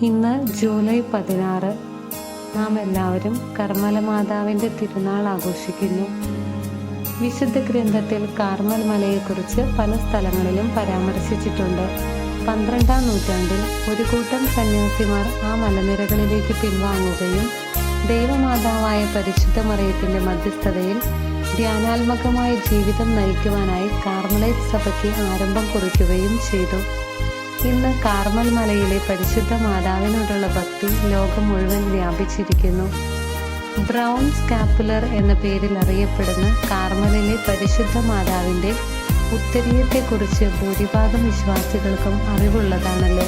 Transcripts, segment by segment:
ഇന്ന് ജൂലൈ 16. നാം എല്ലാവരും കർമ്മല മാതാവിൻ്റെ തിരുനാൾ ആഘോഷിക്കുന്നു. വിശുദ്ധ ഗ്രന്ഥത്തിൽ കാർമൽ മലയെക്കുറിച്ച് പല സ്ഥലങ്ങളിലും പരാമർശിച്ചിട്ടുണ്ട്. 12-ാം നൂറ്റാണ്ടിൽ ഒരു കൂട്ടം സന്യാസിമാർ ആ മലനിരകളിലേക്ക് പിൻവാങ്ങുകയും ദൈവമാതാവായ പരിശുദ്ധ മറിയത്തിൻ്റെ മധ്യസ്ഥതയിൽ ധ്യാനാത്മകമായ ജീവിതം നയിക്കുവാനായി കാർമലൈറ്റ് സഭയ്ക്ക് ആരംഭം കുറിക്കുകയും ചെയ്തു. ഇന്ന് കാർമൽ മലയിലെ പരിശുദ്ധ മാതാവിനോടുള്ള ഭക്തി ലോകം മുഴുവൻ വ്യാപിച്ചിരിക്കുന്നു. ബ്രൗൺ സ്കാപ്പുലർ എന്ന പേരിൽ അറിയപ്പെടുന്ന കാർമലിലെ പരിശുദ്ധ മാതാവിൻ്റെ ഉത്തരീയത്തെക്കുറിച്ച് ഭൂരിഭാഗം വിശ്വാസികൾക്കും അറിവുള്ളതാണല്ലോ.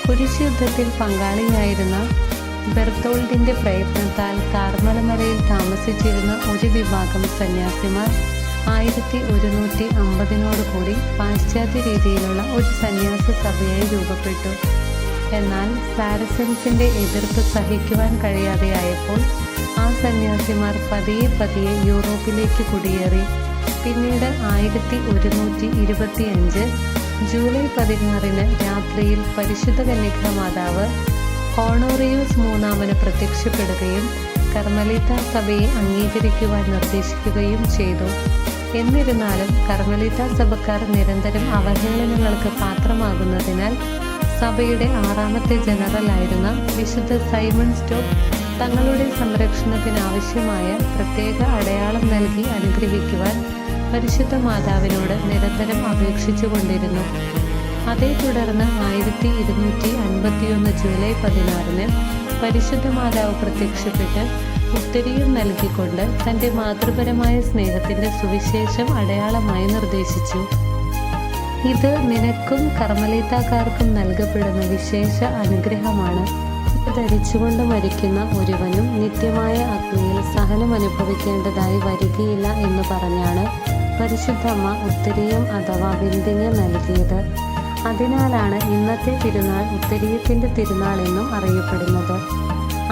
കുരിശുയുദ്ധത്തിൽ പങ്കാളിയായിരുന്ന ബെർത്തോൾഡിൻ്റെ പ്രയത്നത്താൽ കാർമലമലയിൽ താമസിച്ചിരുന്ന ഒരു വിഭാഗം സന്യാസിമാർ 1150 കൂടി പാശ്ചാത്യ രീതിയിലുള്ള ഒരു സന്യാസ സഭയായി രൂപപ്പെട്ടു. എന്നാൽ സാരസൻസിൻ്റെ എതിർപ്പ് സഹിക്കുവാൻ കഴിയാതെയായപ്പോൾ ആ സന്യാസിമാർ പതിയെ യൂറോപ്പിലേക്ക് കുടിയേറി. പിന്നീട് 1125 ജൂലൈ 16 രാത്രിയിൽ പരിശുദ്ധ കന്യക മാതാവ് ഹോണോറിയൂസ് മൂന്നാമന് പ്രത്യക്ഷപ്പെടുകയും കർമ്മലീത്ത സഭയെ അംഗീകരിക്കുവാൻ നിർദ്ദേശിക്കുകയും ചെയ്തു. എന്നിരുന്നാലും കർമ്മലീത്ത സഭക്കാർ നിരന്തരം അവഹേളനങ്ങൾക്ക് പാത്രമാകുന്നതിനാൽ സഭയുടെ 6ാമത്തെ ജനറലായിരുന്ന വിശുദ്ധ സൈമൺ സ്റ്റോക്ക് തങ്ങളുടെ സംരക്ഷണത്തിനാവശ്യമായ പ്രത്യേക അടയാളം നൽകി അനുഗ്രഹിക്കുവാൻ പരിശുദ്ധ മാതാവിനോട് നിരന്തരം അപേക്ഷിച്ചു കൊണ്ടിരുന്നു. അതേ തുടർന്ന് 1251 ജൂലൈ 16 പരിശുദ്ധ മാതാവ് പ്രത്യക്ഷപ്പെട്ട് ഉത്തരീയം നൽകിക്കൊണ്ട് തൻ്റെ മാതൃപരമായ സ്നേഹത്തിൻ്റെ സുവിശേഷം അടയാളമായി നിർദ്ദേശിച്ചു. ഇത് നിനക്കും കർമ്മലീത്താക്കാർക്കും നൽകപ്പെടുന്ന വിശേഷ അനുഗ്രഹമാണ്. ഇത് ധരിച്ചുകൊണ്ട് മരിക്കുന്ന ഒരുവനും നിത്യമായ അഗ്നിയിൽ സഹനം അനുഭവിക്കേണ്ടതായി വരികയില്ല എന്ന് പറഞ്ഞാണ് പരിശുദ്ധമ്മ ഉത്തരീയം അഥവാ വിന്ദിഞ്ഞ് നൽകിയത്. അതിനാലാണ് ഇന്നത്തെ തിരുനാൾ ഉത്തരീയത്തിൻ്റെ തിരുനാൾ എന്നും അറിയപ്പെടുന്നത്.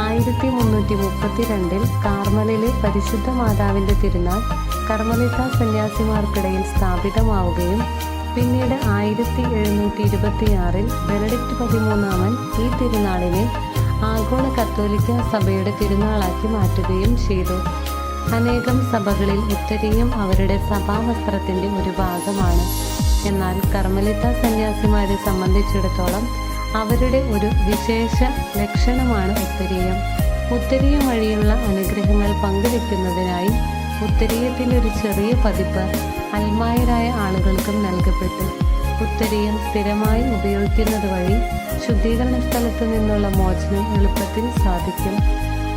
1332 കാർമലിലെ പരിശുദ്ധ മാതാവിൻ്റെ തിരുനാൾ കർമ്മലിത്ത സന്യാസിമാർക്കിടയിൽ സ്ഥാപിതമാവുകയും പിന്നീട് 1726 ബെനഡിക്ട് 13 ഈ തിരുനാളിനെ ആഗോള കത്തോലിക്ക സഭയുടെ തിരുനാളാക്കി മാറ്റുകയും ചെയ്തു. അനേകം സഭകളിൽ ഉത്തരീയം അവരുടെ സഭാവസ്ത്രത്തിൻ്റെ ഒരു ഭാഗമാണ്. എന്നാൽ കർമ്മലിത്ത സന്യാസിമാരെ സംബന്ധിച്ചിടത്തോളം അവരുടെ ഒരു വിശേഷ ലക്ഷണമാണ് ഉത്തരീയം. ഉത്തരീയം വഴിയുള്ള അനുഗ്രഹങ്ങൾ പങ്കുവെക്കുന്നതിനായി ഉത്തരീയത്തിൻ്റെ ഒരു ചെറിയ പതിപ്പ് അൽമായരായ ആളുകൾക്കും നൽകപ്പെട്ടു. ഉത്തരീയം സ്ഥിരമായി ഉപയോഗിക്കുന്നത് വഴി ശുദ്ധീകരണ സ്ഥലത്ത് നിന്നുള്ള മോചനം എളുപ്പത്തിൽ സാധിക്കും.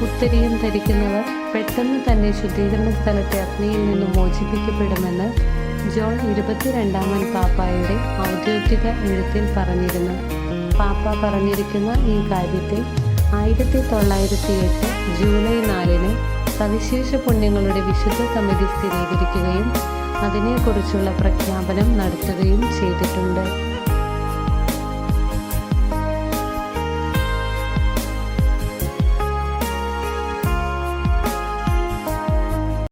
ഉത്തരീയം ധരിക്കുന്നവർ പെട്ടെന്ന് തന്നെ ശുദ്ധീകരണ സ്ഥലത്തെ അഗ്നിയിൽ നിന്ന് മോചിപ്പിക്കപ്പെടുമെന്ന് ജോൺ 22 പാപ്പായുടെ ഔദ്യോഗിക എഴുത്തിൽ പറഞ്ഞിരുന്നു. പാപ്പ പറഞ്ഞിരിക്കുന്ന ഈ കാര്യത്തിൽ 1908 ജൂലൈ 4 സവിശേഷ പുണ്യങ്ങളുടെ വിശുദ്ധ സമിതി സ്ഥിരീകരിക്കുകയും അതിനെക്കുറിച്ചുള്ള പ്രഖ്യാപനം നടത്തുകയും ചെയ്തിട്ടുണ്ട്.